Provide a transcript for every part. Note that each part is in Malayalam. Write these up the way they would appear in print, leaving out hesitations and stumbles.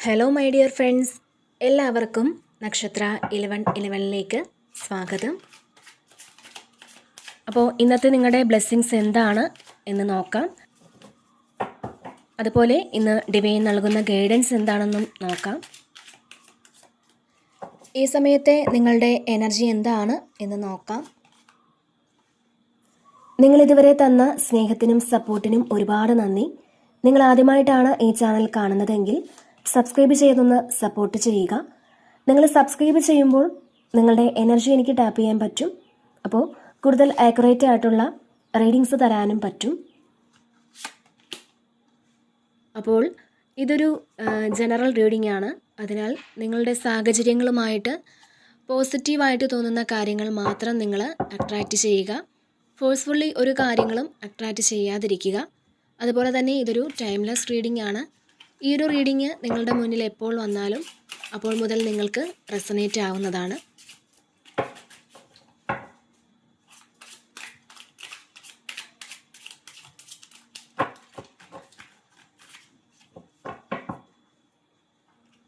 ഹലോ മൈ ഡിയർ ഫ്രണ്ട്സ്, എല്ലാവർക്കും നക്ഷത്ര 1111ലേക്ക് സ്വാഗതം. അപ്പോൾ ഇന്നത്തെ നിങ്ങളുടെ ബ്ലെസ്സിങ്സ് എന്താണ് എന്ന് നോക്കാം. അതുപോലെ ഇന്ന് ഡിവൈൻ നൽകുന്ന ഗൈഡൻസ് എന്താണെന്നും നോക്കാം. ഈ സമയത്തെ നിങ്ങളുടെ എനർജി എന്താണ് എന്ന് നോക്കാം. നിങ്ങളിതുവരെ തന്ന സ്നേഹത്തിനും സപ്പോർട്ടിനും ഒരുപാട് നന്ദി. നിങ്ങൾ ആദ്യമായിട്ടാണ് ഈ ചാനൽ കാണുന്നതെങ്കിൽ സബ്സ്ക്രൈബ് ചെയ്തൊന്ന് സപ്പോർട്ട് ചെയ്യുക. നിങ്ങൾ സബ്സ്ക്രൈബ് ചെയ്യുമ്പോൾ നിങ്ങളുടെ എനർജി എനിക്ക് ടാപ്പ് ചെയ്യാൻ പറ്റും. അപ്പോൾ കൂടുതൽ ആക്യുറേറ്റ് ആയിട്ടുള്ള റീഡിങ്സ് തരാനും പറ്റും. അപ്പോൾ ഇതൊരു ജനറൽ റീഡിംഗ് ആണ്. അതിനാൽ നിങ്ങളുടെ സാഹചര്യങ്ങളുമായിട്ട് പോസിറ്റീവായിട്ട് തോന്നുന്ന കാര്യങ്ങൾ മാത്രം നിങ്ങൾ അട്രാക്റ്റ് ചെയ്യുക. ഫോഴ്സ്ഫുള്ളി ഒരു കാര്യങ്ങളും അട്രാക്റ്റ് ചെയ്യാതിരിക്കുക. അതുപോലെ തന്നെ ഇതൊരു ടൈംലെസ് റീഡിംഗ് ആണ്. ഈ ഒരു റീഡിങ് നിങ്ങളുടെ മുന്നിൽ എപ്പോൾ വന്നാലും അപ്പോൾ മുതൽ നിങ്ങൾക്ക് റെസനേറ്റ് ആവുന്നതാണ്.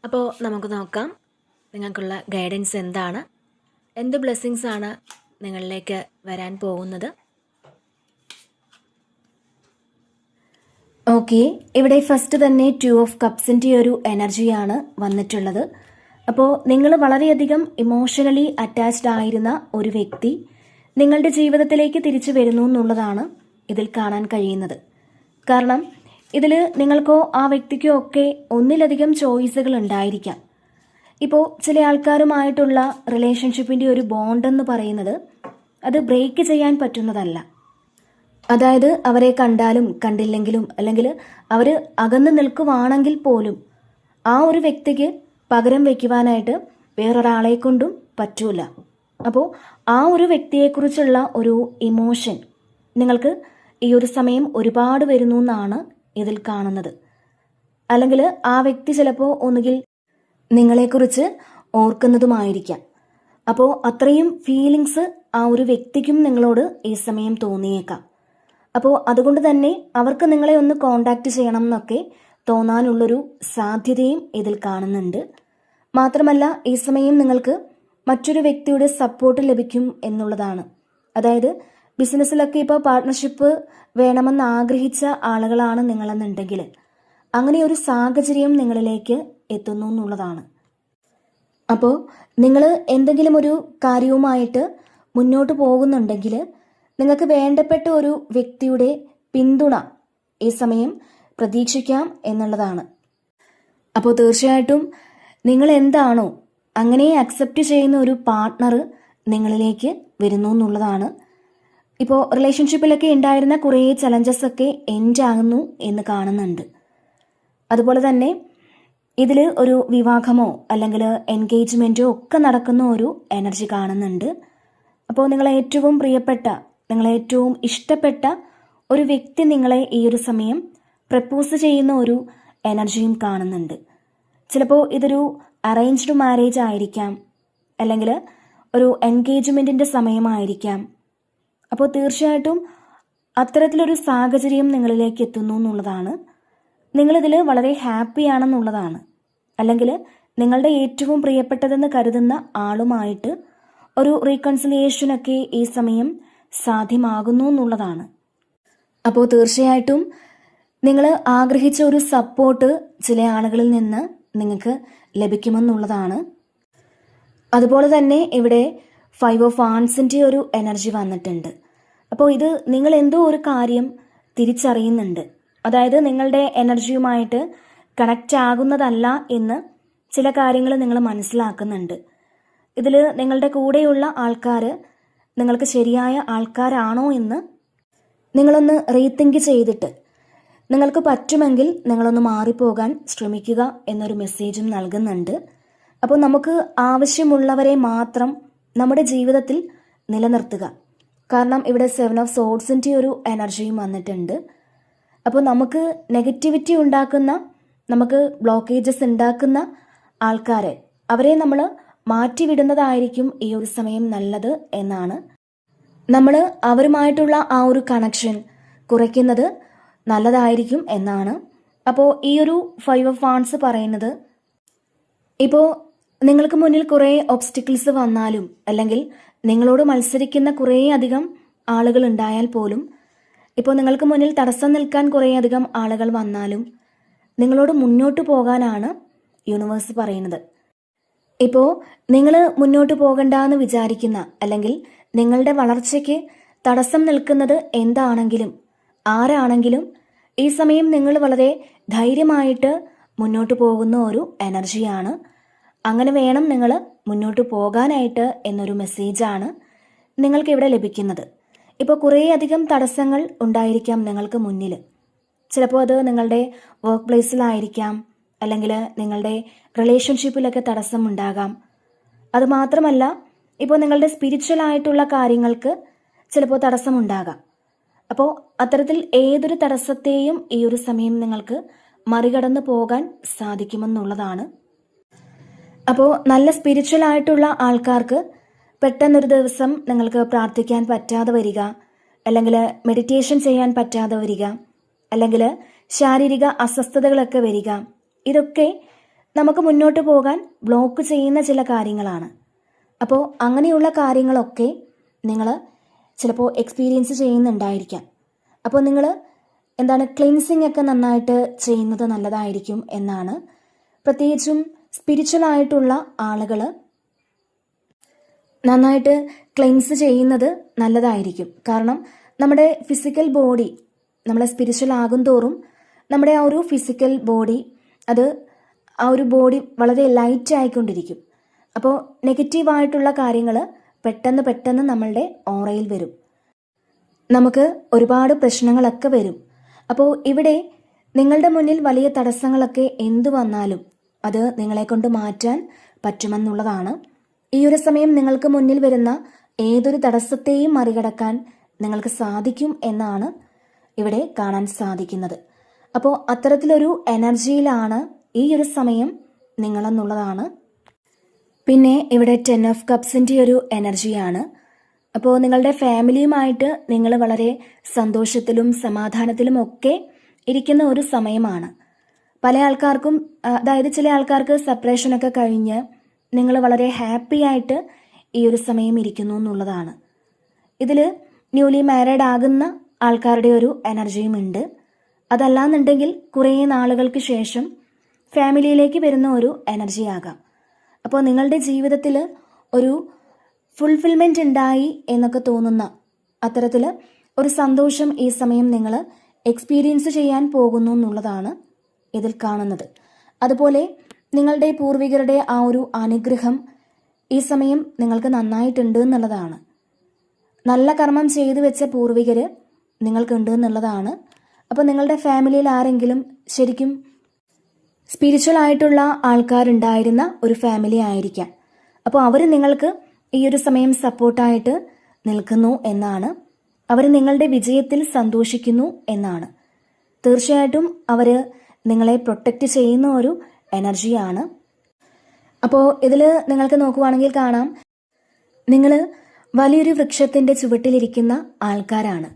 അപ്പോൾ നമുക്ക് നോക്കാം നിങ്ങൾക്കുള്ള ഗൈഡൻസ് എന്താണ്, എന്ത് ബ്ലെസ്സിങ്സ് ആണ് നിങ്ങളിലേക്ക് വരാൻ പോകുന്നത്. ഓക്കെ, ഇവിടെ ഫസ്റ്റ് തന്നെ 2 ഓഫ് കപ്സിൻ്റെ ഒരു എനർജിയാണ് വന്നിട്ടുള്ളത്. അപ്പോൾ നിങ്ങൾ വളരെയധികം ഇമോഷണലി അറ്റാച്ച്ഡ് ആയിരുന്ന ഒരു വ്യക്തി നിങ്ങളുടെ ജീവിതത്തിലേക്ക് തിരിച്ചു വരുന്നു എന്നുള്ളതാണ് ഇതിൽ കാണാൻ കഴിയുന്നത്. കാരണം ഇതിൽ നിങ്ങൾക്കോ ആ വ്യക്തിക്കോ ഒക്കെ ഒന്നിലധികം ചോയ്സുകൾ ഉണ്ടായിരിക്കാം. ഇപ്പോൾ ചില ആൾക്കാരുമായിട്ടുള്ള റിലേഷൻഷിപ്പിൻ്റെ ഒരു ബോണ്ട് എന്ന് പറയുന്നത് അത് ബ്രേക്ക് ചെയ്യാൻ പറ്റുന്നതല്ല. അതായത് അവരെ കണ്ടാലും കണ്ടില്ലെങ്കിലും അല്ലെങ്കിൽ അവർ അകന്നു നിൽക്കുവാണെങ്കിൽ പോലും ആ ഒരു വ്യക്തിക്ക് പകരം വയ്ക്കുവാനായിട്ട് വേറൊരാളെ കൊണ്ടും പറ്റൂല. അപ്പോൾ ആ ഒരു വ്യക്തിയെക്കുറിച്ചുള്ള ഒരു ഇമോഷൻ നിങ്ങൾക്ക് ഈ ഒരു സമയം ഒരുപാട് വരുന്നു എന്നാണ് ഇതിൽ കാണുന്നത്. അല്ലെങ്കിൽ ആ വ്യക്തി ചിലപ്പോൾ ഒന്നുകിൽ നിങ്ങളെക്കുറിച്ച് ഓർക്കുന്നതുമായിരിക്കാം. അപ്പോൾ അത്രയും ഫീലിങ്സ് ആ ഒരു വ്യക്തിക്കും നിങ്ങളോട് ഈ സമയം തോന്നിയേക്കാം. അപ്പോൾ അതുകൊണ്ട് തന്നെ അവർക്ക് നിങ്ങളെ ഒന്ന് കോണ്ടാക്ട് ചെയ്യണം എന്നൊക്കെ തോന്നാനുള്ളൊരു സാധ്യതയും ഇതിൽ കാണുന്നുണ്ട്. മാത്രമല്ല ഈ സമയം നിങ്ങൾക്ക് മറ്റൊരു വ്യക്തിയുടെ സപ്പോർട്ട് ലഭിക്കും എന്നുള്ളതാണ്. അതായത് ബിസിനസ്സിലൊക്കെ ഇപ്പോൾ പാർട്ട്ണർഷിപ്പ് വേണമെന്ന് ആഗ്രഹിച്ച ആളുകളാണ് നിങ്ങളെന്നുണ്ടെങ്കിൽ അങ്ങനെ ഒരു സാഹചര്യം നിങ്ങളിലേക്ക് എത്തുന്നു എന്നുള്ളതാണ്. അപ്പോൾ നിങ്ങൾ എന്തെങ്കിലും ഒരു കാര്യവുമായിട്ട് മുന്നോട്ട് പോകുന്നുണ്ടെങ്കിൽ നിങ്ങൾക്ക് വേണ്ടപ്പെട്ട ഒരു വ്യക്തിയുടെ പിന്തുണ ഈ സമയം പ്രതീക്ഷിക്കാം എന്നുള്ളതാണ്. അപ്പോൾ തീർച്ചയായിട്ടും നിങ്ങൾ എന്താണോ അങ്ങനെ അക്സെപ്റ്റ് ചെയ്യുന്ന ഒരു പാർട്ട്ണർ നിങ്ങളിലേക്ക് വരുന്നു എന്നുള്ളതാണ്. ഇപ്പോൾ റിലേഷൻഷിപ്പിലൊക്കെ ഉണ്ടായിരുന്ന കുറേ ചലഞ്ചസ് ഒക്കെ എൻഡ് ആകുന്നു എന്ന് കാണുന്നുണ്ട്. അതുപോലെ തന്നെ ഇതിൽ ഒരു വിവാഹമോ അല്ലെങ്കിൽ എൻഗേജ്മെൻറ്റോ ഒക്കെ നടക്കുന്ന ഒരു എനർജി കാണുന്നുണ്ട്. അപ്പോൾ നിങ്ങളെ ഏറ്റവും പ്രിയപ്പെട്ട, നിങ്ങളെ ഏറ്റവും ഇഷ്ടപ്പെട്ട ഒരു വ്യക്തി നിങ്ങളെ ഈ ഒരു സമയം പ്രപ്പോസ് ചെയ്യുന്ന ഒരു എനർജിയും കാണുന്നുണ്ട്. ചിലപ്പോൾ ഇതൊരു അറേഞ്ച്ഡ് മാരേജ് ആയിരിക്കാം, അല്ലെങ്കിൽ ഒരു എൻഗേജ്മെൻറ്റിൻ്റെ സമയമായിരിക്കാം. അപ്പോൾ തീർച്ചയായിട്ടും അത്തരത്തിലൊരു സാഹചര്യം നിങ്ങളിലേക്ക് എത്തുന്നു എന്നുള്ളതാണ്. നിങ്ങളിതിൽ വളരെ ഹാപ്പി ആണെന്നുള്ളതാണ്. അല്ലെങ്കിൽ നിങ്ങളുടെ ഏറ്റവും പ്രിയപ്പെട്ടതെന്ന് കരുതുന്ന ആളുമായിട്ട് ഒരു റീകൺസിലിയേഷനൊക്കെ ഈ സമയം സാധ്യമാകുന്നു എന്നുള്ളതാണ്. അപ്പോൾ തീർച്ചയായിട്ടും നിങ്ങൾ ആഗ്രഹിച്ച ഒരു സപ്പോർട്ട് ചില ആളുകളിൽ നിന്ന് നിങ്ങൾക്ക് ലഭിക്കുമെന്നുള്ളതാണ്. അതുപോലെ തന്നെ ഇവിടെ 5 ഓഫ് വാൻസിൻ്റെ ഒരു എനർജി വന്നിട്ടുണ്ട്. അപ്പോൾ ഇത് നിങ്ങൾ എന്തോ ഒരു കാര്യം തിരിച്ചറിയുന്നുണ്ട്. അതായത് നിങ്ങളുടെ എനർജിയുമായിട്ട് കണക്റ്റ് ആകുന്നതല്ല എന്ന് ചില കാര്യങ്ങൾ നിങ്ങൾ മനസ്സിലാക്കുന്നുണ്ട്. ഇതിൽ നിങ്ങളുടെ കൂടെയുള്ള ആൾക്കാർ നിങ്ങൾക്ക് ശരിയായ ആൾക്കാരാണോ എന്ന് നിങ്ങളൊന്ന് റീതിങ്ക് ചെയ്തിട്ട് നിങ്ങൾക്ക് പറ്റുമെങ്കിൽ നിങ്ങളൊന്ന് മാറിപ്പോകാൻ ശ്രമിക്കുക എന്നൊരു മെസ്സേജും നൽകുന്നുണ്ട്. അപ്പോൾ നമുക്ക് ആവശ്യമുള്ളവരെ മാത്രം നമ്മുടെ ജീവിതത്തിൽ നിലനിർത്തുക. കാരണം ഇവിടെ 7 ഓഫ് സോഡ്സിൻ്റെ ഒരു എനർജിയും വന്നിട്ടുണ്ട്. അപ്പോൾ നമുക്ക് നെഗറ്റിവിറ്റി ഉണ്ടാക്കുന്ന, നമുക്ക് ബ്ലോക്കേജസ് ഉണ്ടാക്കുന്ന ആൾക്കാരെ, അവരെ നമ്മൾ മാറ്റിവിടുന്നതായിരിക്കും ഈ ഒരു സമയം നല്ലത് എന്നാണ്. നമ്മൾ അവരുമായിട്ടുള്ള ആ ഒരു കണക്ഷൻ കുറയ്ക്കുന്നത് നല്ലതായിരിക്കും എന്നാണ്. അപ്പോൾ ഈ ഒരു 5 ഓഫ് വാൻസ് പറയുന്നത് ഇപ്പോൾ നിങ്ങൾക്ക് മുന്നിൽ കുറേ ഒബ്സ്റ്റിക്കിൾസ് വന്നാലും അല്ലെങ്കിൽ നിങ്ങളോട് മത്സരിക്കുന്ന കുറേ അധികം ആളുകൾ ഉണ്ടായാൽ പോലും, ഇപ്പോൾ നിങ്ങൾക്ക് മുന്നിൽ തടസ്സം നിൽക്കാൻ കുറേ അധികം ആളുകൾ വന്നാലും നിങ്ങളോട് മുന്നോട്ട് പോകാനാണ് യൂണിവേഴ്സ് പറയുന്നത്. ഇപ്പോൾ നിങ്ങൾ മുന്നോട്ട് പോകണ്ടെന്ന് വിചാരിക്കുന്ന അല്ലെങ്കിൽ നിങ്ങളുടെ വളർച്ചയ്ക്ക് തടസ്സം നിൽക്കുന്നത് എന്താണെങ്കിലും ആരാണെങ്കിലും ഈ സമയം നിങ്ങൾ വളരെ ധൈര്യമായിട്ട് മുന്നോട്ട് പോകുന്ന ഒരു എനർജിയാണ്. അങ്ങനെ വേണം നിങ്ങൾ മുന്നോട്ട് പോകാനായിട്ട് എന്നൊരു മെസ്സേജാണ് നിങ്ങൾക്കിവിടെ ലഭിക്കുന്നത്. ഇപ്പോൾ കുറേയധികം തടസ്സങ്ങൾ ഉണ്ടായിരിക്കാം നിങ്ങൾക്ക് മുന്നിൽ. ചിലപ്പോൾ അത് നിങ്ങളുടെ വർക്ക് പ്ലേസിലായിരിക്കാം, അല്ലെങ്കിൽ നിങ്ങളുടെ റിലേഷൻഷിപ്പിലൊക്കെ തടസ്സം ഉണ്ടാകാം. അതുമാത്രമല്ല, ഇപ്പോൾ നിങ്ങളുടെ സ്പിരിച്വൽ ആയിട്ടുള്ള കാര്യങ്ങൾക്ക് ചിലപ്പോൾ തടസ്സമുണ്ടാകാം. അപ്പോൾ അത്തരത്തിൽ ഏതൊരു തടസ്സത്തെയും ഈ ഒരു സമയം നിങ്ങൾക്ക് മറികടന്ന് പോകാൻ സാധിക്കുമെന്നുള്ളതാണ്. അപ്പോൾ നല്ല സ്പിരിച്വൽ ആയിട്ടുള്ള ആൾക്കാർക്ക് പെട്ടെന്നൊരു ദിവസം നിങ്ങൾക്ക് പ്രാർത്ഥിക്കാൻ പറ്റാതെ വരിക, അല്ലെങ്കിൽ മെഡിറ്റേഷൻ ചെയ്യാൻ പറ്റാതെ വരിക, അല്ലെങ്കിൽ ശാരീരിക അസ്വസ്ഥതകളൊക്കെ വരിക, ഇതൊക്കെ നമുക്ക് മുന്നോട്ട് പോകാൻ ബ്ലോക്ക് ചെയ്യുന്ന ചില കാര്യങ്ങളാണ്. അപ്പോൾ അങ്ങനെയുള്ള കാര്യങ്ങളൊക്കെ നിങ്ങൾ ചിലപ്പോൾ എക്സ്പീരിയൻസ് ചെയ്യുന്നുണ്ടായിരിക്കാം. അപ്പോൾ നിങ്ങൾ ക്ലെൻസിങ് ഒക്കെ നന്നായിട്ട് ചെയ്യുന്നത് നല്ലതായിരിക്കും എന്നാണ്. പ്രത്യേകിച്ചും സ്പിരിച്വൽ ആയിട്ടുള്ള ആളുകൾ നന്നായിട്ട് ക്ലെൻസ് ചെയ്യുന്നത് നല്ലതായിരിക്കും. കാരണം നമ്മുടെ ഫിസിക്കൽ ബോഡി, നമ്മളെ സ്പിരിച്വൽ ആകും തോറും നമ്മുടെ ആ ഒരു ഫിസിക്കൽ ബോഡി, ആ ഒരു ബോഡി വളരെ ലൈറ്റ് ആയിക്കൊണ്ടിരിക്കും. അപ്പോൾ നെഗറ്റീവായിട്ടുള്ള കാര്യങ്ങൾ പെട്ടെന്ന് നമ്മളുടെ ഓറയിൽ വരും. നമുക്ക് ഒരുപാട് പ്രശ്നങ്ങളൊക്കെ വരും. അപ്പോൾ ഇവിടെ നിങ്ങളുടെ മുന്നിൽ വലിയ തടസ്സങ്ങളൊക്കെ എന്തു വന്നാലും അത് നിങ്ങളെ കൊണ്ട് മാറ്റാൻ പറ്റുമെന്നുള്ളതാണ്. ഈ ഒരു സമയം നിങ്ങൾക്ക് മുന്നിൽ വരുന്ന ഏതൊരു തടസ്സത്തെയും മറികടക്കാൻ നിങ്ങൾക്ക് സാധിക്കും എന്നാണ് ഇവിടെ കാണാൻ സാധിക്കുന്നത്. അപ്പോൾ അത്തരത്തിലൊരു എനർജിയിലാണ് ഈ ഒരു സമയം നിങ്ങളെന്നുള്ളതാണ്. പിന്നെ ഇവിടെ 10 ഓഫ് കപ്സിൻ്റെ ഒരു എനർജിയാണ്. അപ്പോൾ നിങ്ങളുടെ ഫാമിലിയുമായിട്ട് നിങ്ങൾ വളരെ സന്തോഷത്തിലും സമാധാനത്തിലും ഒക്കെ ഇരിക്കുന്ന ഒരു സമയമാണ്. പല ആൾക്കാർക്കും, അതായത് ചില ആൾക്കാർക്ക് സെപ്പറേഷനൊക്കെ കഴിഞ്ഞ് നിങ്ങൾ വളരെ ഹാപ്പി ആയിട്ട് ഈ ഒരു സമയം ഇരിക്കുന്നു എന്നുള്ളതാണ്. ഇതിൽ ന്യൂലി മാരീഡ് ആകുന്ന ആൾക്കാരുടെ ഒരു എനർജിയും ഉണ്ട്. അതല്ലാന്നുണ്ടെങ്കിൽ കുറേ നാളുകൾക്ക് ശേഷം ഫാമിലിയിലേക്ക് വരുന്ന ഒരു എനർജി ആകാം. അപ്പോൾ നിങ്ങളുടെ ജീവിതത്തിൽ ഒരു ഫുൾഫിൽമെൻ്റ് ഉണ്ടായി എന്നൊക്കെ തോന്നുന്ന അത്തരത്തിൽ ഒരു സന്തോഷം ഈ സമയം നിങ്ങൾ എക്സ്പീരിയൻസ് ചെയ്യാൻ പോകുന്നു എന്നുള്ളതാണ് ഇതിൽ കാണുന്നത്. അതുപോലെ നിങ്ങളുടെ പൂർവികരുടെ ആ ഒരു അനുഗ്രഹം ഈ സമയം നിങ്ങൾക്ക് നന്നായിട്ടുണ്ട് എന്നുള്ളതാണ്. നല്ല കർമ്മം ചെയ്തു വെച്ച പൂർവികർ നിങ്ങൾക്കുണ്ട് എന്നുള്ളതാണ്. അപ്പോൾ നിങ്ങളുടെ ഫാമിലിയിൽ ആരെങ്കിലും ശരിക്കും സ്പിരിച്വൽ ആയിട്ടുള്ള ആൾക്കാരുണ്ടായിരുന്ന ഒരു ഫാമിലി ആയിരിക്കാം. അപ്പോൾ അവർ നിങ്ങൾക്ക് ഈ ഒരു സമയം സപ്പോർട്ടായിട്ട് നിൽക്കുന്നു എന്നാണ്. അവർ നിങ്ങളുടെ വിജയത്തിൽ സന്തോഷിക്കുന്നു എന്നാണ്. തീർച്ചയായിട്ടും അവർ നിങ്ങളെ പ്രൊട്ടക്റ്റ് ചെയ്യുന്ന ഒരു എനർജിയാണ്. അപ്പോൾ ഇതിൽ നിങ്ങൾക്ക് നോക്കുവാണെങ്കിൽ കാണാം, നിങ്ങൾ വലിയൊരു വൃക്ഷത്തിൻ്റെ ചുവട്ടിലിരിക്കുന്ന ആൾക്കാരാണ്.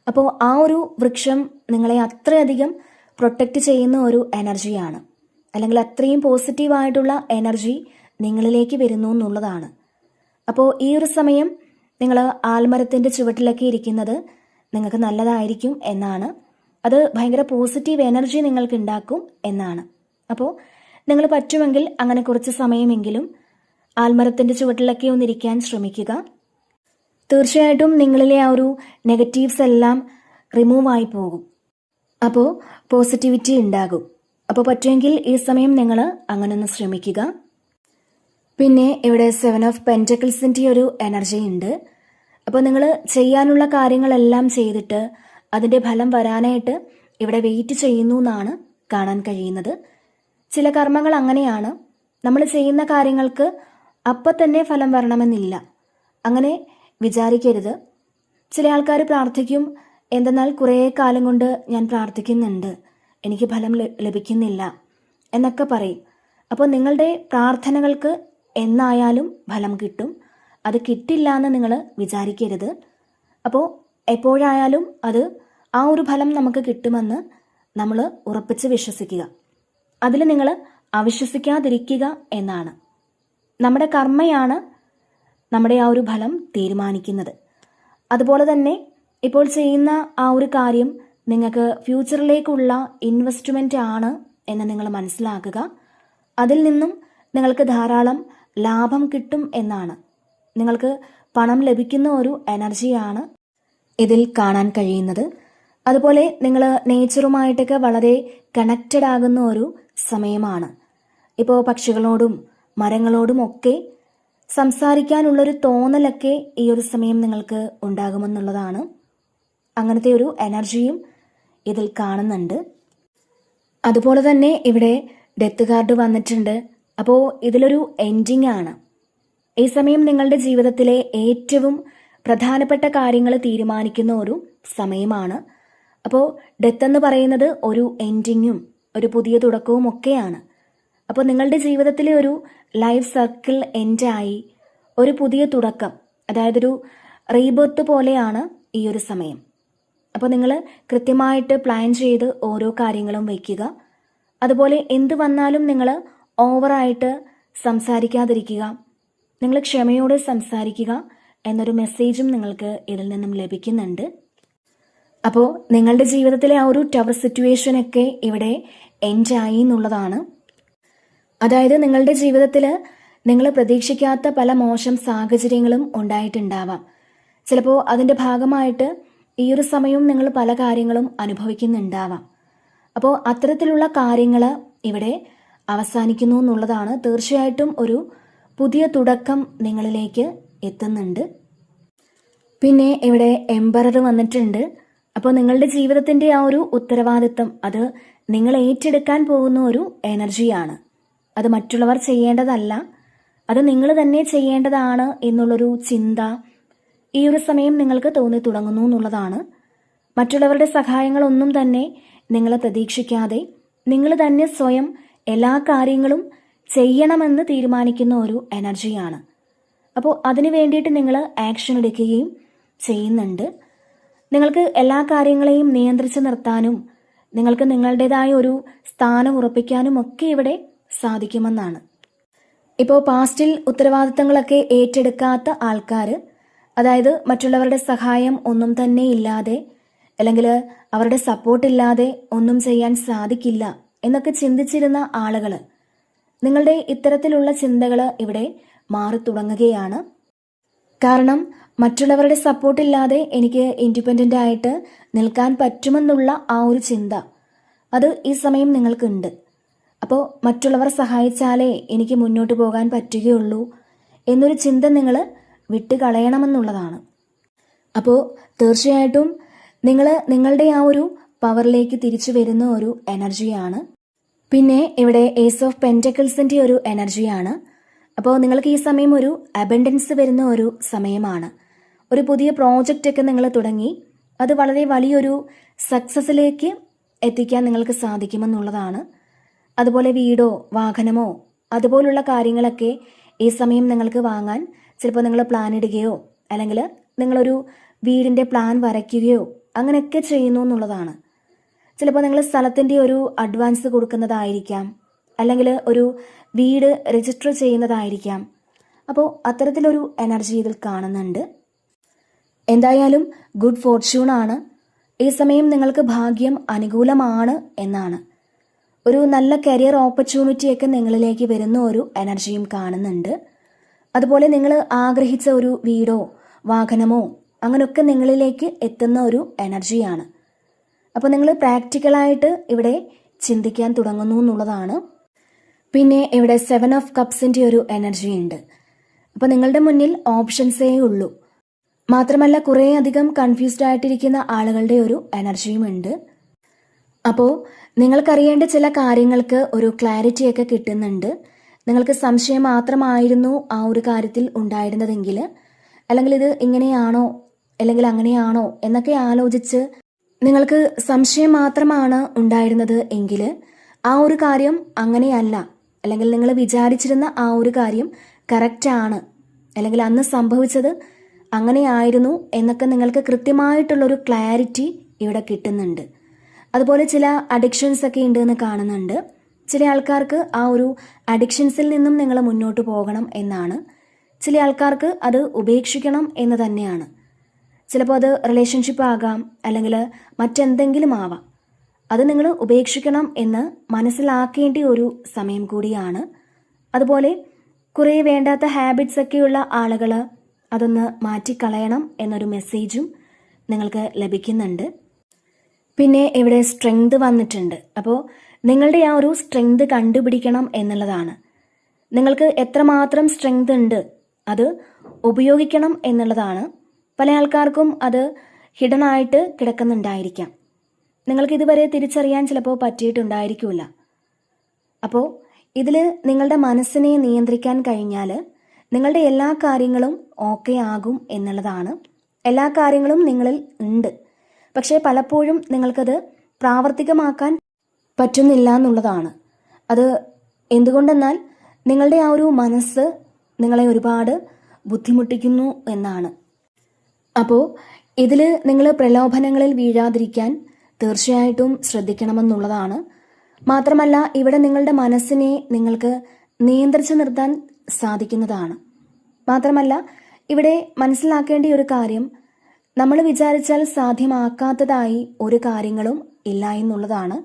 അപ്പോൾ ആ ഒരു വൃക്ഷം നിങ്ങളെ അത്രയധികം പ്രൊട്ടക്റ്റ് ചെയ്യുന്ന ഒരു എനർജിയാണ്, അല്ലെങ്കിൽ അത്രയും പോസിറ്റീവായിട്ടുള്ള എനർജി നിങ്ങളിലേക്ക് വരുന്നു എന്നുള്ളതാണ്. അപ്പോൾ ഈ ഒരു സമയം നിങ്ങൾ ആൽമരത്തിൻ്റെ ചുവട്ടിലൊക്കെ ഇരിക്കുന്നത് നിങ്ങൾക്ക് നല്ലതായിരിക്കും എന്നാണ്. അത് ഭയങ്കര പോസിറ്റീവ് എനർജി നിങ്ങൾക്ക് ഉണ്ടാക്കും എന്നാണ്. അപ്പോൾ നിങ്ങൾ പറ്റുമെങ്കിൽ അങ്ങനെ കുറച്ച് സമയമെങ്കിലും ആൽമരത്തിൻ്റെ ചുവട്ടിലൊക്കെ ഒന്നിരിക്കാൻ ശ്രമിക്കുക. തീർച്ചയായിട്ടും നിങ്ങളിലെ ആ ഒരു നെഗറ്റീവ്സ് എല്ലാം റിമൂവ് ആയി പോകും. അപ്പോൾ പോസിറ്റിവിറ്റി ഉണ്ടാകും. അപ്പോൾ പറ്റുമെങ്കിൽ ഈ സമയം നിങ്ങൾ അങ്ങനെ ഒന്ന് ശ്രമിക്കുക. പിന്നെ ഇവിടെ 7 ഓഫ് പെൻറ്റക്കിൾസിൻ്റെ ഒരു എനർജി ഉണ്ട്. അപ്പോൾ നിങ്ങൾ ചെയ്യാനുള്ള കാര്യങ്ങളെല്ലാം ചെയ്തിട്ട് അതിൻ്റെ ഫലം വരാനായിട്ട് ഇവിടെ വെയിറ്റ് ചെയ്യുന്നു എന്നാണ് കാണാൻ കഴിയുന്നത്. ചില കർമ്മങ്ങൾ അങ്ങനെയാണ്, നമ്മൾ ചെയ്യുന്ന കാര്യങ്ങൾക്ക് അപ്പം തന്നെ ഫലം വരണമെന്നില്ല. അങ്ങനെ വിചാരിക്കരുത്. ചില ആൾക്കാർ പ്രാർത്ഥിക്കും, എന്തെന്നാൽ കുറേ കാലം കൊണ്ട് ഞാൻ പ്രാർത്ഥിക്കുന്നുണ്ട്, എനിക്ക് ഫലം ലഭിക്കുന്നില്ല എന്നൊക്കെ പറയും. അപ്പോൾ നിങ്ങളുടെ പ്രാർത്ഥനകൾക്ക് എന്നായാലും ഫലം കിട്ടും. അത് കിട്ടില്ല എന്ന് നിങ്ങൾ വിചാരിക്കരുത്. അപ്പോൾ എപ്പോഴായാലും അത് ആ ഒരു ഫലം നമുക്ക് കിട്ടുമെന്ന് നമ്മൾ ഉറപ്പിച്ച് വിശ്വസിക്കുക. അതിൽ നിങ്ങൾ അവിശ്വസിക്കാതിരിക്കുക എന്നാണ്. നമ്മുടെ കർമ്മയാണ് നമ്മുടെ ആ ഒരു ഫലം തീരുമാനിക്കുന്നത്. അതുപോലെ തന്നെ ഇപ്പോൾ ചെയ്യുന്ന ആ ഒരു കാര്യം നിങ്ങൾക്ക് ഫ്യൂച്ചറിലേക്കുള്ള ഇൻവെസ്റ്റ്മെൻ്റ് ആണ് എന്ന് നിങ്ങൾ മനസ്സിലാക്കുക. അതിൽ നിന്നും നിങ്ങൾക്ക് ധാരാളം ലാഭം കിട്ടും എന്നാണ്. നിങ്ങൾക്ക് പണം ലഭിക്കുന്ന ഒരു എനർജിയാണ് ഇതിൽ കാണാൻ കഴിയുന്നത്. അതുപോലെ നിങ്ങൾ നേച്ചറുമായിട്ടൊക്കെ വളരെ കണക്റ്റഡ് ആകുന്ന ഒരു സമയമാണ്. ഇപ്പോൾ പക്ഷികളോടും മരങ്ങളോടും ഒക്കെ സംസാരിക്കാനുള്ളൊരു തോന്നലൊക്കെ ഈ ഒരു സമയം നിങ്ങൾക്ക് ഉണ്ടാകുമെന്നുള്ളതാണ്. അങ്ങനത്തെ ഒരു എനർജിയും ഇതിൽ കാണുന്നുണ്ട്. അതുപോലെ തന്നെ ഇവിടെ ഡെത്ത് കാർഡ് വന്നിട്ടുണ്ട്. അപ്പോൾ ഇതിലൊരു എൻഡിങ് ആണ്. ഈ സമയം നിങ്ങളുടെ ജീവിതത്തിലെ ഏറ്റവും പ്രധാനപ്പെട്ട കാര്യങ്ങൾ തീരുമാനിക്കുന്ന ഒരു സമയമാണ്. അപ്പോൾ ഡെത്ത് എന്ന് പറയുന്നത് ഒരു എൻഡിങ്ങും ഒരു പുതിയ തുടക്കവും ഒക്കെയാണ്. അപ്പോൾ നിങ്ങളുടെ ജീവിതത്തിലെ ഒരു ലൈഫ് സർക്കിൾ എൻഡായി ഒരു പുതിയ തുടക്കം, അതായത് ഒരു റീബർത്ത് പോലെയാണ് ഈ ഒരു സമയം. അപ്പോൾ നിങ്ങൾ കൃത്യമായിട്ട് പ്ലാൻ ചെയ്ത് ഓരോ കാര്യങ്ങളും വയ്ക്കുക. അതുപോലെ എന്ത് വന്നാലും നിങ്ങൾ ഓവറായിട്ട് സംസാരിക്കാതിരിക്കുക. നിങ്ങൾ ക്ഷമയോടെ സംസാരിക്കുക എന്നൊരു മെസ്സേജും നിങ്ങൾക്ക് ഇതിൽ നിന്നും ലഭിക്കുന്നുണ്ട്. അപ്പോൾ നിങ്ങളുടെ ജീവിതത്തിലെ ആ ഒരു ടവർ സിറ്റുവേഷനൊക്കെ ഇവിടെ എൻഡായി എന്നുള്ളതാണ്. അതായത് നിങ്ങളുടെ ജീവിതത്തിൽ നിങ്ങൾ പ്രതീക്ഷിക്കാത്ത പല മോശം സാഹചര്യങ്ങളും ഉണ്ടായിട്ടുണ്ടാവാം. ചിലപ്പോൾ അതിൻ്റെ ഭാഗമായിട്ട് ഈ ഒരു സമയവും നിങ്ങൾ പല കാര്യങ്ങളും അനുഭവിക്കുന്നുണ്ടാവാം. അപ്പോൾ അത്തരത്തിലുള്ള കാര്യങ്ങൾ ഇവിടെ അവസാനിക്കുന്നു എന്നുള്ളതാണ്. തീർച്ചയായിട്ടും ഒരു പുതിയ തുടക്കം നിങ്ങളിലേക്ക് എത്തുന്നുണ്ട്. പിന്നെ ഇവിടെ എംപറർ വന്നിട്ടുണ്ട്. അപ്പോൾ നിങ്ങളുടെ ജീവിതത്തിൻ്റെ ആ ഒരു ഉത്തരവാദിത്വം അത് നിങ്ങൾ ഏറ്റെടുക്കാൻ പോകുന്ന ഒരു എനർജിയാണ്. അത് മറ്റുള്ളവർ ചെയ്യേണ്ടതല്ല, അത് നിങ്ങൾ തന്നെ ചെയ്യേണ്ടതാണ് എന്നുള്ളൊരു ചിന്ത ഈ ഒരു സമയം നിങ്ങൾക്ക് തോന്നി തുടങ്ങുന്നു എന്നുള്ളതാണ്. മറ്റുള്ളവരുടെ സഹായങ്ങളൊന്നും തന്നെ നിങ്ങൾ പ്രതീക്ഷിക്കാതെ നിങ്ങൾ തന്നെ സ്വയം എല്ലാ കാര്യങ്ങളും ചെയ്യണമെന്ന് തീരുമാനിക്കുന്ന ഒരു എനർജിയാണ്. അപ്പോൾ അതിനു വേണ്ടിയിട്ട് നിങ്ങൾ ആക്ഷൻ എടുക്കുകയും ചെയ്യുന്നുണ്ട്. നിങ്ങൾക്ക് എല്ലാ കാര്യങ്ങളെയും നിയന്ത്രിച്ച് നിർത്താനും നിങ്ങൾക്ക് നിങ്ങളുടേതായ ഒരു സ്ഥാനം ഉറപ്പിക്കാനും ഒക്കെ ഇവിടെ സാധിക്കുമെന്നാണ്. ഇപ്പോൾ പാസ്റ്റിൽ ഉത്തരവാദിത്തങ്ങളൊക്കെ ഏറ്റെടുക്കാത്ത ആൾക്കാർ, അതായത് മറ്റുള്ളവരുടെ സഹായം ഒന്നും തന്നെ ഇല്ലാതെ അല്ലെങ്കിൽ അവരുടെ സപ്പോർട്ടില്ലാതെ ഒന്നും ചെയ്യാൻ സാധിക്കില്ല എന്നൊക്കെ ചിന്തിച്ചിരുന്ന ആളുകൾ, നിങ്ങളുടെ ഇത്തരത്തിലുള്ള ചിന്തകൾ ഇവിടെ മാറി തുടങ്ങുകയാണ്. കാരണം മറ്റുള്ളവരുടെ സപ്പോർട്ടില്ലാതെ എനിക്ക് ഇൻഡിപെൻഡൻ്റ് ആയിട്ട് നിൽക്കാൻ പറ്റുമെന്നുള്ള ആ ഒരു ചിന്ത അത് ഈ സമയം നിങ്ങൾക്കുണ്ട്. അപ്പോൾ മറ്റുള്ളവർ സഹായിച്ചാലേ എനിക്ക് മുന്നോട്ട് പോകാൻ പറ്റുകയുള്ളൂ എന്നൊരു ചിന്ത നിങ്ങൾ വിട്ടുകളയണമെന്നുള്ളതാണ്. അപ്പോൾ തീർച്ചയായിട്ടും നിങ്ങൾ നിങ്ങളുടെ ആ ഒരു പവറിലേക്ക് തിരിച്ചു വരുന്ന ഒരു എനർജിയാണ്. പിന്നെ ഇവിടെ ഏസ് ഓഫ് പെൻറ്റക്കിൾസിൻ്റെ ഒരു എനർജിയാണ്. അപ്പോൾ നിങ്ങൾക്ക് ഈ സമയം ഒരു അബൻഡൻസ് വരുന്ന ഒരു സമയമാണ്. ഒരു പുതിയ പ്രോജക്റ്റ് ഒക്കെ നിങ്ങൾ തുടങ്ങി അത് വളരെ വലിയൊരു സക്സസ്സിലേക്ക് എത്തിക്കാൻ നിങ്ങൾക്ക് സാധിക്കുമെന്നുള്ളതാണ്. അതുപോലെ വീടോ വാഹനമോ അതുപോലുള്ള കാര്യങ്ങളൊക്കെ ഈ സമയം നിങ്ങൾക്ക് വാങ്ങാൻ ചിലപ്പോൾ നിങ്ങൾ പ്ലാൻ ഇടുകയോ അല്ലെങ്കിൽ നിങ്ങളൊരു വീടിൻ്റെ പ്ലാൻ വരയ്ക്കുകയോ അങ്ങനെയൊക്കെ ചെയ്യുന്നു എന്നുള്ളതാണ്. ചിലപ്പോൾ നിങ്ങൾ സ്ഥലത്തിൻ്റെ ഒരു അഡ്വാൻസ് കൊടുക്കുന്നതായിരിക്കാം, അല്ലെങ്കിൽ ഒരു വീട് രജിസ്റ്റർ ചെയ്യുന്നതായിരിക്കാം. അപ്പോൾ അത്തരത്തിലൊരു എനർജി ഇതിൽ കാണുന്നുണ്ട്. എന്തായാലും ഗുഡ് ഫോർച്യൂണാണ്. ഈ സമയം നിങ്ങൾക്ക് ഭാഗ്യം അനുകൂലമാണ് എന്നാണ്. ഒരു നല്ല കരിയർ ഓപ്പർച്യൂണിറ്റിയൊക്കെ നിങ്ങളിലേക്ക് വരുന്ന ഒരു എനർജിയും കാണുന്നുണ്ട്. അതുപോലെ നിങ്ങൾ ആഗ്രഹിച്ച ഒരു വീടോ വാഹനമോ അങ്ങനെയൊക്കെ നിങ്ങളിലേക്ക് എത്തുന്ന ഒരു എനർജിയാണ്. അപ്പോൾ നിങ്ങൾ പ്രാക്ടിക്കലായിട്ട് ഇവിടെ ചിന്തിക്കാൻ തുടങ്ങുന്നു എന്നുള്ളതാണ്. പിന്നെ ഇവിടെ 7 ഓഫ് കപ്സിൻ്റെ ഒരു എനർജി ഉണ്ട്. അപ്പോൾ നിങ്ങളുടെ മുന്നിൽ ഓപ്ഷൻസേ ഉള്ളൂ. മാത്രമല്ല കുറേ അധികം കൺഫ്യൂസ്ഡ് ആയിട്ടിരിക്കുന്ന ആളുകളുടെ ഒരു എനർജിയും ഉണ്ട്. അപ്പോൾ നിങ്ങൾക്കറിയേണ്ട ചില കാര്യങ്ങൾക്ക് ഒരു ക്ലാരിറ്റിയൊക്കെ കിട്ടുന്നുണ്ട്. നിങ്ങൾക്ക് സംശയം മാത്രമായിരുന്നു ആ ഒരു കാര്യത്തിൽ ഉണ്ടായിരുന്നതെങ്കിൽ, അല്ലെങ്കിൽ ഇത് ഇങ്ങനെയാണോ അല്ലെങ്കിൽ അങ്ങനെയാണോ എന്നൊക്കെ ആലോചിച്ച് നിങ്ങൾക്ക് സംശയം മാത്രമാണ് ഉണ്ടായിരുന്നത് എങ്കിൽ ആ ഒരു കാര്യം അങ്ങനെയല്ല, അല്ലെങ്കിൽ നിങ്ങൾ വിചാരിച്ചിരുന്ന ആ ഒരു കാര്യം കറക്റ്റാണ്, അല്ലെങ്കിൽ അന്ന് സംഭവിച്ചത് അങ്ങനെയായിരുന്നു എന്നൊക്കെ നിങ്ങൾക്ക് കൃത്യമായിട്ടുള്ളൊരു ക്ലാരിറ്റി ഇവിടെ കിട്ടുന്നുണ്ട്. അതുപോലെ ചില അഡിക്ഷൻസ് ഒക്കെ ഉണ്ടെന്ന് കാണുന്നുണ്ട്. ചില ആൾക്കാർക്ക് ആ ഒരു അഡിക്ഷൻസിൽ നിന്നും നിങ്ങൾ മുന്നോട്ട് പോകണം എന്നാണ്. ചില ആൾക്കാർക്ക് അത് ഉപേക്ഷിക്കണം എന്ന് തന്നെയാണ്. ചിലപ്പോൾ അത് റിലേഷൻഷിപ്പ് ആകാം, അല്ലെങ്കിൽ മറ്റെന്തെങ്കിലും ആവാം. അത് നിങ്ങൾ ഉപേക്ഷിക്കണം എന്ന് മനസ്സിലാക്കേണ്ട ഒരു സമയം കൂടിയാണ്. അതുപോലെ കുറേ വേണ്ടാത്ത ഹാബിറ്റ്സ് ഒക്കെയുള്ള ആളുകൾ അതൊന്ന് മാറ്റിക്കളയണം എന്നൊരു മെസ്സേജും നിങ്ങൾക്ക് ലഭിക്കുന്നുണ്ട്. പിന്നെ ഇവിടെ സ്ട്രെങ്ത് വന്നിട്ടുണ്ട്. അപ്പോൾ നിങ്ങളുടെ ആ ഒരു സ്ട്രെങ്ത് കണ്ടുപിടിക്കണം എന്നുള്ളതാണ്. നിങ്ങൾക്ക് എത്രമാത്രം സ്ട്രെങ്ത് ഉണ്ട് അത് ഉപയോഗിക്കണം എന്നുള്ളതാണ്. പല ആൾക്കാർക്കും അത് ഹിഡൻ ആയിട്ട് കിടക്കുന്നുണ്ടായിരിക്കാം. നിങ്ങൾക്ക് ഇതുവരെ തിരിച്ചറിയാൻ ചിലപ്പോൾ പറ്റിയിട്ടുണ്ടായിരിക്കില്ല. അപ്പോൾ ഇതിൽ നിങ്ങളുടെ മനസ്സിനെ നിയന്ത്രിക്കാൻ കഴിഞ്ഞാൽ നിങ്ങളുടെ എല്ലാ കാര്യങ്ങളും ഓക്കെ ആകും എന്നുള്ളതാണ്. എല്ലാ കാര്യങ്ങളും നിങ്ങളിൽ ഉണ്ട്, പക്ഷേ പലപ്പോഴും നിങ്ങൾക്കത് പ്രാവർത്തികമാക്കാൻ പറ്റുന്നില്ല എന്നുള്ളതാണ്. അത് എന്തുകൊണ്ടെന്നാൽ നിങ്ങളുടെ ആ ഒരു മനസ്സ് നിങ്ങളെ ഒരുപാട് ബുദ്ധിമുട്ടിക്കുന്നു എന്നാണ്. അപ്പോൾ ഇതിൽ നിങ്ങൾ പ്രലോഭനങ്ങളിൽ വീഴാതിരിക്കാൻ തീർച്ചയായിട്ടും ശ്രദ്ധിക്കണമെന്നുള്ളതാണ്. മാത്രമല്ല ഇവിടെ നിങ്ങളുടെ മനസ്സിനെ നിങ്ങൾക്ക് നിയന്ത്രിച്ചു നിർത്താൻ സാധിക്കുന്നതാണ്. മാത്രമല്ല ഇവിടെ മനസ്സിലാക്കേണ്ട ഒരു കാര്യം, നമ്മൾ വിചാരിച്ചാൽ സാധ്യമാക്കാത്തതായി ഒരു കാര്യങ്ങളും ഇല്ല എന്നുള്ളതാണ്.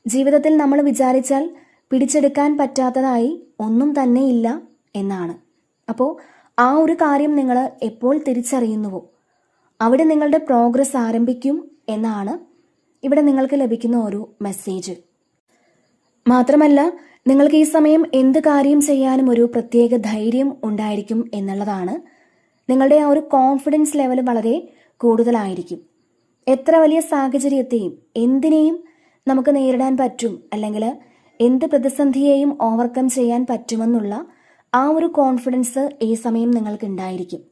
ജീവിതത്തിൽ നമ്മൾ വിചാരിച്ചാൽ പിടിച്ചെടുക്കാൻ പറ്റാത്തതായി ഒന്നും തന്നെ ഇല്ല എന്നാണ്. അപ്പോൾ ആ ഒരു കാര്യം നിങ്ങൾ എപ്പോൾ തിരിച്ചറിയുന്നുവോ അവിടെ നിങ്ങളുടെ പ്രോഗ്രസ് ആരംഭിക്കും എന്നാണ് ഇവിടെ നിങ്ങൾക്ക് ലഭിക്കുന്ന ഒരു മെസ്സേജ്. മാത്രമല്ല നിങ്ങൾക്ക് ഈ സമയം എന്ത് കാര്യം ചെയ്യാനും ഒരു പ്രത്യേക ധൈര്യം ഉണ്ടായിരിക്കും എന്നുള്ളതാണ്. നിങ്ങളുടെ ആ ഒരു കോൺഫിഡൻസ് ലെവൽ വളരെ കൂടുതലായിരിക്കും. എത്ര വലിയ സാഹചര്യത്തെയും എന്തിനേയും നമുക്ക് നേരിടാൻ പറ്റും, അല്ലെങ്കിൽ എന്ത് പ്രതിസന്ധിയെയും ഓവർകം ചെയ്യാൻ പറ്റുമെന്നുള്ള ആ ഒരു കോൺഫിഡൻസ് ഈ സമയം നിങ്ങൾക്ക് ഉണ്ടായിരിക്കും.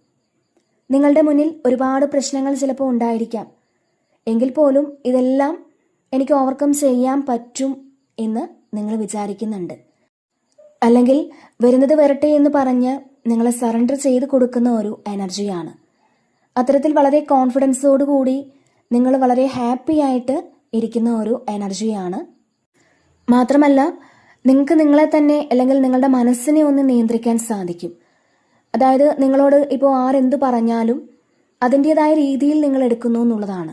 നിങ്ങളുടെ മുന്നിൽ ഒരുപാട് പ്രശ്നങ്ങൾ ചിലപ്പോൾ ഉണ്ടായിരിക്കാം, എങ്കിൽ പോലും ഇതെല്ലാം എനിക്ക് ഓവർകം ചെയ്യാൻ പറ്റും എന്ന് നിങ്ങൾ വിചാരിക്കുന്നുണ്ട്. അല്ലെങ്കിൽ വരുന്നത് വരട്ടെ എന്ന് പറഞ്ഞ് നിങ്ങൾ സറണ്ടർ ചെയ്ത് കൊടുക്കുന്ന ഒരു എനർജിയാണ്. അത്തരത്തിൽ വളരെ കോൺഫിഡൻസോടുകൂടി നിങ്ങൾ വളരെ ഹാപ്പി ആയിട്ട് ഇരിക്കുന്ന ഒരു എനർജിയാണ്. മാത്രമല്ല നിങ്ങൾക്ക് നിങ്ങളെ തന്നെ അല്ലെങ്കിൽ നിങ്ങളുടെ മനസ്സിനെ ഒന്ന് നിയന്ത്രിക്കാൻ സാധിക്കും. അതായത് നിങ്ങളോട് ഇപ്പോൾ ആരെന്ത് പറഞ്ഞാലും അതിൻ്റെതായ രീതിയിൽ നിങ്ങൾ എടുക്കുന്നു എന്നുള്ളതാണ്.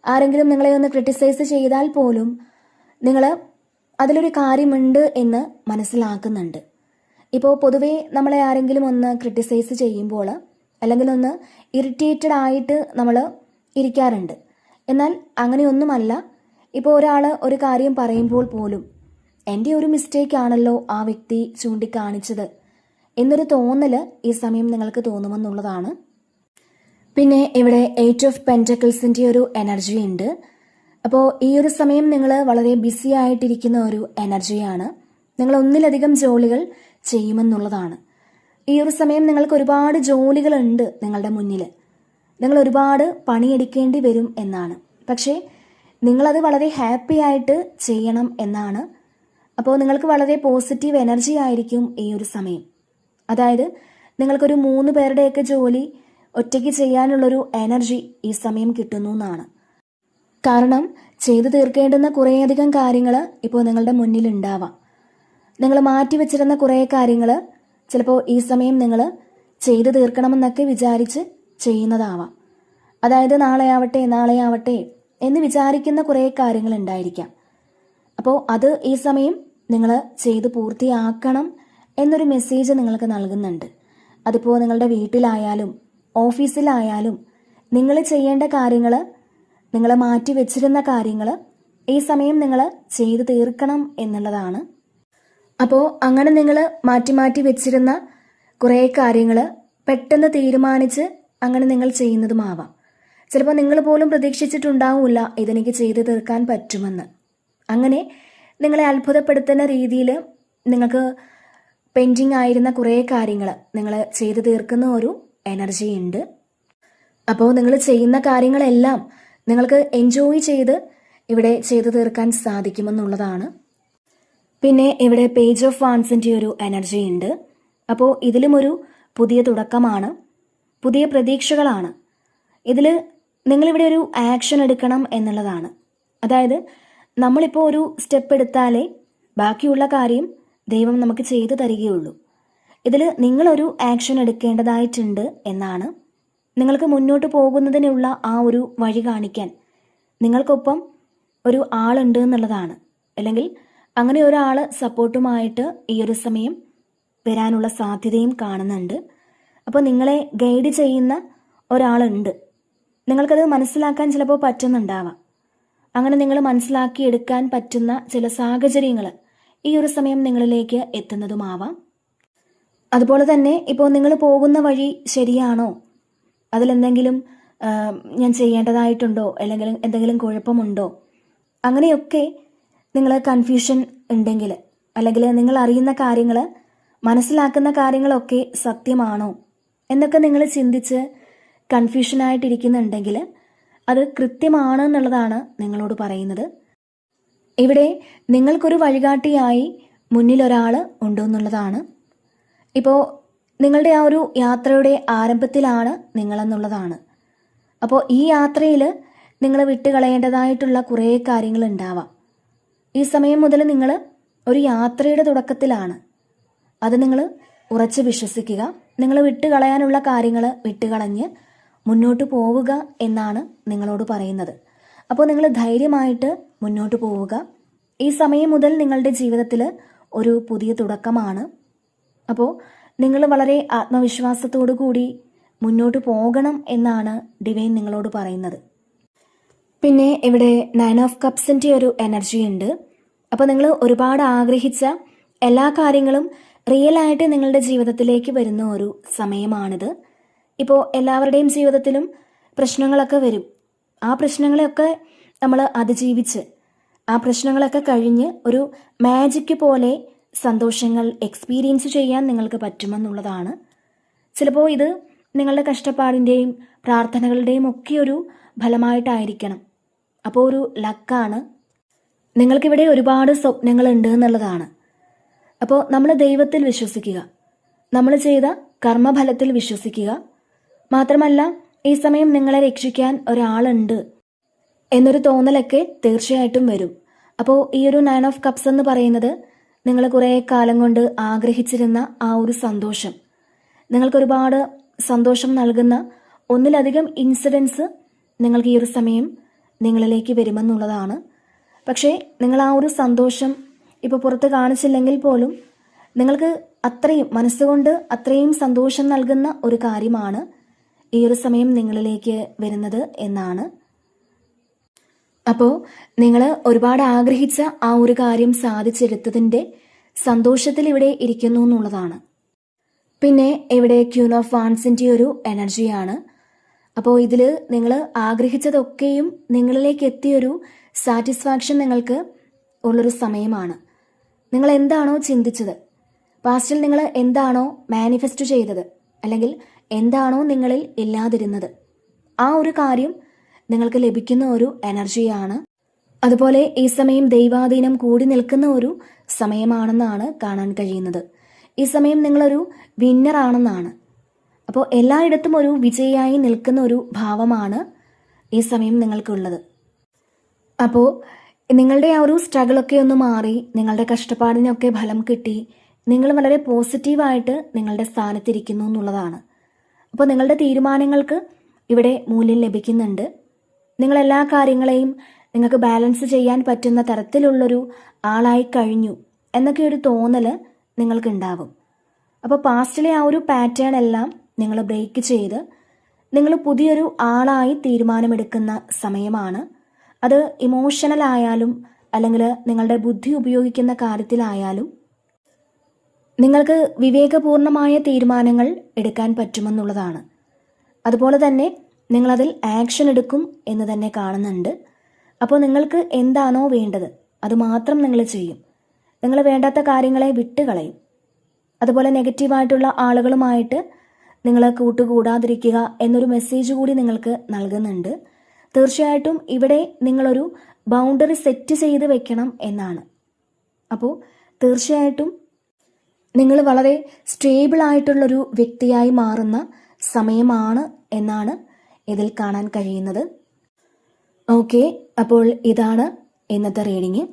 ആരെങ്കിലും നിങ്ങളെ ഒന്ന് ക്രിട്ടിസൈസ് ചെയ്താൽ പോലും നിങ്ങൾ അതിലൊരു കാര്യമുണ്ട് എന്ന് മനസ്സിലാക്കുന്നുണ്ട്. ഇപ്പോൾ പൊതുവേ നമ്മളെ ആരെങ്കിലും ഒന്ന് ക്രിട്ടിസൈസ് ചെയ്യുമ്പോൾ അല്ലെങ്കിൽ ഒന്ന് ഇറിറ്റേറ്റഡ് ആയിട്ട് നമ്മൾ ഇരിക്കാറുണ്ട്. എന്നാൽ അങ്ങനെയൊന്നുമല്ല. ഇപ്പോൾ ഒരാൾ ഒരു കാര്യം പറയുമ്പോൾ പോലും എൻ്റെ ഒരു മിസ്റ്റേക്ക് ആണല്ലോ ആ വ്യക്തി ചൂണ്ടിക്കാണിച്ചത് എന്നൊരു തോന്നൽ ഈ സമയം നിങ്ങൾക്ക് തോന്നുമെന്നുള്ളതാണ്. പിന്നെ ഇവിടെ 8 ഓഫ് പെൻറ്റക്കിൾസിൻ്റെ ഒരു എനർജി ഉണ്ട്. അപ്പോൾ ഈ ഒരു സമയം നിങ്ങൾ വളരെ ബിസി ആയിട്ടിരിക്കുന്ന ഒരു എനർജിയാണ്. നിങ്ങൾ ഒന്നിലധികം ജോലികൾ ചെയ്യുമെന്നുള്ളതാണ്. ഈ ഒരു സമയം നിങ്ങൾക്ക് ഒരുപാട് ജോലികളുണ്ട് നിങ്ങളുടെ മുന്നിൽ. നിങ്ങൾ ഒരുപാട് പണിയെടുക്കേണ്ടി വരും എന്നാണ്. പക്ഷേ നിങ്ങളത് വളരെ ഹാപ്പി ആയിട്ട് ചെയ്യണം എന്നാണ്. അപ്പോൾ നിങ്ങൾക്ക് വളരെ പോസിറ്റീവ് എനർജി ആയിരിക്കും ഈ ഒരു സമയം. അതായത് നിങ്ങൾക്കൊരു 3 പേരുടെയൊക്കെ ജോലി ഒറ്റയ്ക്ക് ചെയ്യാനുള്ളൊരു എനർജി ഈ സമയം കിട്ടുന്നു എന്നാണ്. കാരണം ചെയ്തു തീർക്കേണ്ടുന്ന കുറേയധികം കാര്യങ്ങൾ ഇപ്പോൾ നിങ്ങളുടെ മുന്നിൽ ഉണ്ടാവാം. നിങ്ങൾ മാറ്റിവെച്ചിരുന്ന കുറേ കാര്യങ്ങൾ ചിലപ്പോൾ ഈ സമയം നിങ്ങൾ ചെയ്തു തീർക്കണമെന്നൊക്കെ വിചാരിച്ച് ചെയ്യുന്നതാവാം. അതായത് നാളെ ആവട്ടെ എന്ന് വിചാരിക്കുന്ന കുറേ കാര്യങ്ങൾ ഉണ്ടായിരിക്കാം. അപ്പോൾ അത് ഈ സമയം നിങ്ങൾ ചെയ്ത് പൂർത്തിയാക്കണം എന്നൊരു മെസ്സേജ് നിങ്ങൾക്ക് നൽകുന്നുണ്ട്. അതിപ്പോൾ നിങ്ങളുടെ വീട്ടിലായാലും ഓഫീസിലായാലും നിങ്ങൾ ചെയ്യേണ്ട കാര്യങ്ങൾ, നിങ്ങൾ മാറ്റി വെച്ചിരുന്ന കാര്യങ്ങൾ ഈ സമയം നിങ്ങൾ ചെയ്തു തീർക്കണം എന്നുള്ളതാണ്. അപ്പോൾ അങ്ങനെ നിങ്ങൾ മാറ്റി വെച്ചിരുന്ന കുറേ കാര്യങ്ങൾ പെട്ടെന്ന് തീരുമാനിച്ച് അങ്ങനെ നിങ്ങൾ ചെയ്യുന്നതുമാവാം. ചിലപ്പോൾ നിങ്ങൾ പോലും പ്രതീക്ഷിച്ചിട്ടുണ്ടാവില്ല ഇതെനിക്ക് ചെയ്തു തീർക്കാൻ പറ്റുമെന്ന്. അങ്ങനെ നിങ്ങളെ അത്ഭുതപ്പെടുത്തുന്ന രീതിയിൽ നിങ്ങൾക്ക് പെൻഡിങ് ആയിരുന്ന കുറേ കാര്യങ്ങൾ നിങ്ങൾ ചെയ്തു തീർക്കുന്ന ഒരു എനർജി ഉണ്ട്. അപ്പോൾ നിങ്ങൾ ചെയ്യുന്ന കാര്യങ്ങളെല്ലാം നിങ്ങൾക്ക് എൻജോയ് ചെയ്ത് ഇവിടെ ചെയ്തു തീർക്കാൻ സാധിക്കുമെന്നുള്ളതാണ്. പിന്നെ ഇവിടെ പേജ് ഓഫ് വാൻസിൻ്റെ ഒരു എനർജി ഉണ്ട്. അപ്പോൾ ഇതിലും ഒരു പുതിയ തുടക്കമാണ്, പുതിയ പ്രതീക്ഷകളാണ്. ഇതിൽ നിങ്ങളിവിടെ ഒരു ആക്ഷൻ എടുക്കണം എന്നുള്ളതാണ്. അതായത് നമ്മളിപ്പോൾ ഒരു സ്റ്റെപ്പ് എടുത്താലേ ബാക്കിയുള്ള കാര്യം ദൈവം നമുക്ക് ചെയ്തു തരികയുള്ളൂ. ഇതിൽ നിങ്ങളൊരു ആക്ഷൻ എടുക്കേണ്ടതായിട്ടുണ്ട് എന്നാണ്. നിങ്ങൾക്ക് മുന്നോട്ട് പോകുന്നതിനുള്ള ആ ഒരു വഴി കാണിക്കാൻ നിങ്ങൾക്കൊപ്പം ഒരു ആളുണ്ട് എന്നുള്ളതാണ്. അല്ലെങ്കിൽ അങ്ങനെ ഒരാൾ സപ്പോർട്ടുമായിട്ട് ഈ ഒരു സമയം വരാനുള്ള സാധ്യതയും കാണുന്നുണ്ട്. അപ്പോൾ നിങ്ങളെ ഗൈഡ് ചെയ്യുന്ന ഒരാളുണ്ട്. നിങ്ങൾക്കത് മനസ്സിലാക്കാൻ ചിലപ്പോൾ പറ്റുന്നുണ്ടാവാം. അങ്ങനെ നിങ്ങൾ മനസ്സിലാക്കിയെടുക്കാൻ പറ്റുന്ന ചില സാഹചര്യങ്ങൾ ഈ ഒരു സമയം നിങ്ങളിലേക്ക് എത്തുന്നതുമാവാം. അതുപോലെ തന്നെ ഇപ്പോൾ നിങ്ങൾ പോകുന്ന വഴി ശരിയാണോ, അതിലെന്തെങ്കിലും ഞാൻ ചെയ്യേണ്ടതായിട്ടുണ്ടോ, അല്ലെങ്കിൽ എന്തെങ്കിലും കുഴപ്പമുണ്ടോ, അങ്ങനെയൊക്കെ നിങ്ങൾ കൺഫ്യൂഷൻ ഉണ്ടെങ്കിൽ, അല്ലെങ്കിൽ നിങ്ങൾ അറിയുന്ന കാര്യങ്ങൾ, മനസ്സിലാക്കുന്ന കാര്യങ്ങളൊക്കെ സത്യമാണോ എന്നൊക്കെ നിങ്ങൾ ചിന്തിച്ച് കൺഫ്യൂഷനായിട്ടിരിക്കുന്നുണ്ടെങ്കിൽ അത് കൃത്യമാണ് എന്നുള്ളതാണ് നിങ്ങളോട് പറയുന്നത്. ഇവിടെ നിങ്ങൾക്കൊരു വഴികാട്ടിയായി മുന്നിലൊരാൾ ഉണ്ടെന്നുള്ളതാണ്. ഇപ്പോൾ നിങ്ങളുടെ ആ ഒരു യാത്രയുടെ ആരംഭത്തിലാണ് നിങ്ങളെന്നുള്ളതാണ്. അപ്പോൾ ഈ യാത്രയിൽ നിങ്ങൾ വിട്ടുകളയേണ്ടതായിട്ടുള്ള കുറേ കാര്യങ്ങൾ ഉണ്ടാവാം. ഈ സമയം മുതൽ നിങ്ങൾ ഒരു യാത്രയുടെ തുടക്കത്തിലാണ്. അത് നിങ്ങൾ ഉറച്ച് വിശ്വസിക്കുക. നിങ്ങൾ വിട്ടുകളയാനുള്ള കാര്യങ്ങൾ വിട്ടുകളഞ്ഞ് മുന്നോട്ട് പോവുക എന്നാണ് നിങ്ങളോട് പറയുന്നത്. അപ്പോൾ നിങ്ങൾ ധൈര്യമായിട്ട് മുന്നോട്ട് പോവുക. ഈ സമയം മുതൽ നിങ്ങളുടെ ജീവിതത്തിൽ ഒരു പുതിയ തുടക്കമാണ്. അപ്പോൾ നിങ്ങൾ വളരെ ആത്മവിശ്വാസത്തോടു കൂടി മുന്നോട്ട് പോകണം എന്നാണ് ഡിവൈൻ നിങ്ങളോട് പറയുന്നത്. പിന്നെ ഇവിടെ 9 ഓഫ് കപ്സിൻ്റെ ഒരു എനർജി ഉണ്ട്. അപ്പോൾ നിങ്ങൾ ഒരുപാട് ആഗ്രഹിച്ച എല്ലാ കാര്യങ്ങളും റിയലായിട്ട് നിങ്ങളുടെ ജീവിതത്തിലേക്ക് വരുന്ന ഒരു സമയമാണിത്. ഇപ്പോൾ എല്ലാവരുടെയും ജീവിതത്തിലും പ്രശ്നങ്ങളൊക്കെ വരും. ആ പ്രശ്നങ്ങളെയൊക്കെ നമ്മൾ അതിജീവിച്ച് ആ പ്രശ്നങ്ങളൊക്കെ കഴിഞ്ഞ് ഒരു മാജിക് പോലെ സന്തോഷങ്ങൾ എക്സ്പീരിയൻസ് ചെയ്യാൻ നിങ്ങൾക്ക് പറ്റുമെന്നുള്ളതാണ്. ചിലപ്പോൾ ഇത് നിങ്ങളുടെ കഷ്ടപ്പാടിൻ്റെയും പ്രാർത്ഥനകളുടെയും ഒക്കെ ഒരു ഫലമായിട്ടായിരിക്കണം. അപ്പോൾ ഒരു ലക്കാണ്. നിങ്ങൾക്കിവിടെ ഒരുപാട് സ്വപ്നങ്ങളുണ്ട് എന്നുള്ളതാണ്. അപ്പോൾ നമ്മൾ ദൈവത്തിൽ വിശ്വസിക്കുക, നമ്മൾ ചെയ്ത കർമ്മഫലത്തിൽ വിശ്വസിക്കുക. മാത്രമല്ല ഈ സമയം നിങ്ങളെ രക്ഷിക്കാൻ ഒരാളുണ്ട് എന്നൊരു തോന്നലൊക്കെ തീർച്ചയായിട്ടും വരും. അപ്പോൾ ഈ ഒരു 9 ഓഫ് കപ്സ് എന്ന് പറയുന്നത് നിങ്ങൾ കുറേ കാലം കൊണ്ട് ആഗ്രഹിച്ചിരുന്ന ആ ഒരു സന്തോഷം, നിങ്ങൾക്കൊരുപാട് സന്തോഷം നൽകുന്ന ഒന്നിലധികം ഇൻസിഡൻസ് നിങ്ങൾക്ക് ഈ ഒരു സമയം നിങ്ങളിലേക്ക് വരുമെന്നുള്ളതാണ്. പക്ഷേ നിങ്ങൾ ആ ഒരു സന്തോഷം ഇപ്പോൾ പുറത്ത് കാണിച്ചില്ലെങ്കിൽ പോലും നിങ്ങൾക്ക് അത്രയും മനസ്സുകൊണ്ട് അത്രയും സന്തോഷം നൽകുന്ന ഒരു കാര്യമാണ് ഈ ഒരു സമയം നിങ്ങളിലേക്ക് വരുന്നത് എന്നാണ്. അപ്പോൾ നിങ്ങൾ ഒരുപാട് ആഗ്രഹിച്ച ആ ഒരു കാര്യം സാധിച്ചെടുത്തതിൻ്റെ സന്തോഷത്തിൽ ഇവിടെ ഇരിക്കുന്നു എന്നുള്ളതാണ്. പിന്നെ ഇവിടെ ക്യൂൻ ഓഫ് വാൻസിൻ്റെ ഒരു എനർജിയാണ്. അപ്പോൾ ഇതിൽ നിങ്ങൾ ആഗ്രഹിച്ചതൊക്കെയും നിങ്ങളിലേക്ക് എത്തിയൊരു സാറ്റിസ്ഫാക്ഷൻ നിങ്ങൾക്ക് ഉള്ളൊരു സമയമാണ്. നിങ്ങൾ എന്താണോ ചിന്തിച്ചത്, പാസ്റ്റിൽ നിങ്ങൾ എന്താണോ മാനിഫെസ്റ്റ് ചെയ്തത്, അല്ലെങ്കിൽ എന്താണോ നിങ്ങളിൽ ഇല്ലാതിരുന്നത്, ആ ഒരു കാര്യം നിങ്ങൾക്ക് ലഭിക്കുന്ന ഒരു എനർജിയാണ്. അതുപോലെ ഈ സമയം ദൈവാധീനം കൂടി നിൽക്കുന്ന ഒരു സമയമാണെന്നാണ് കാണാൻ കഴിയുന്നത്. ഈ സമയം നിങ്ങളൊരു വിന്നറാണെന്നാണ്. അപ്പോൾ എല്ലായിടത്തും ഒരു വിജയിയായി നിൽക്കുന്ന ഒരു ഭാവമാണ് ഈ സമയം നിങ്ങൾക്കുള്ളത്. അപ്പോൾ നിങ്ങളുടെ ആ ഒരു സ്ട്രഗിളൊക്കെ ഒന്ന് മാറി, നിങ്ങളുടെ കഷ്ടപ്പാടിനൊക്കെ ഫലം കിട്ടി, നിങ്ങൾ വളരെ പോസിറ്റീവായിട്ട് നിങ്ങളുടെ സ്ഥാനത്തിരിക്കുന്നു എന്നുള്ളതാണ്. അപ്പോൾ നിങ്ങളുടെ തീരുമാനങ്ങൾക്ക് ഇവിടെ മൂല്യം ലഭിക്കുന്നുണ്ട്. നിങ്ങളെല്ലാ കാര്യങ്ങളെയും നിങ്ങൾക്ക് ബാലൻസ് ചെയ്യാൻ പറ്റുന്ന തരത്തിലുള്ളൊരു ആളായി കഴിഞ്ഞു എന്നൊക്കെ ഒരു തോന്നൽ നിങ്ങൾക്കുണ്ടാവും. അപ്പോൾ പാസ്റ്റിലെ ആ ഒരു പാറ്റേൺ എല്ലാം നിങ്ങൾ ബ്രേക്ക് ചെയ്ത് നിങ്ങൾ പുതിയൊരു ആളായി തീരുമാനമെടുക്കുന്ന സമയമാണ്. അത് ഇമോഷണൽ ആയാലും അല്ലെങ്കിൽ നിങ്ങളുടെ ബുദ്ധി ഉപയോഗിക്കുന്ന കാര്യത്തിലായാലും നിങ്ങൾക്ക് വിവേകപൂർണമായ തീരുമാനങ്ങൾ എടുക്കാൻ പറ്റുമെന്നുള്ളതാണ്. അതുപോലെ തന്നെ നിങ്ങളതിൽ ആക്ഷൻ എടുക്കും എന്ന് തന്നെ കാണുന്നുണ്ട്. അപ്പോൾ നിങ്ങൾക്ക് എന്താണോ വേണ്ടത് അത് മാത്രം നിങ്ങൾ ചെയ്യും. നിങ്ങൾ വേണ്ടാത്ത കാര്യങ്ങളെ വിട്ടുകളയും. അതുപോലെ നെഗറ്റീവായിട്ടുള്ള ആളുകളുമായിട്ട് നിങ്ങൾ കൂട്ടുകൂടാതിരിക്കുക എന്നൊരു മെസ്സേജ് കൂടി നിങ്ങൾക്ക് നൽകുന്നുണ്ട്. തീർച്ചയായിട്ടും ഇവിടെ നിങ്ങളൊരു ബൗണ്ടറി സെറ്റ് ചെയ്ത് വെക്കണം എന്നാണ്. അപ്പോൾ തീർച്ചയായിട്ടും നിങ്ങൾ വളരെ സ്റ്റേബിൾ ആയിട്ടുള്ളൊരു വ്യക്തിയായി മാറുന്ന സമയമാണ് എന്നാണ് ഇതിൽ കാണാൻ കഴിയുന്നത്. ഓക്കെ, അപ്പോൾ ഇതാണ് ഇന്നത്തെ റീഡിങ്.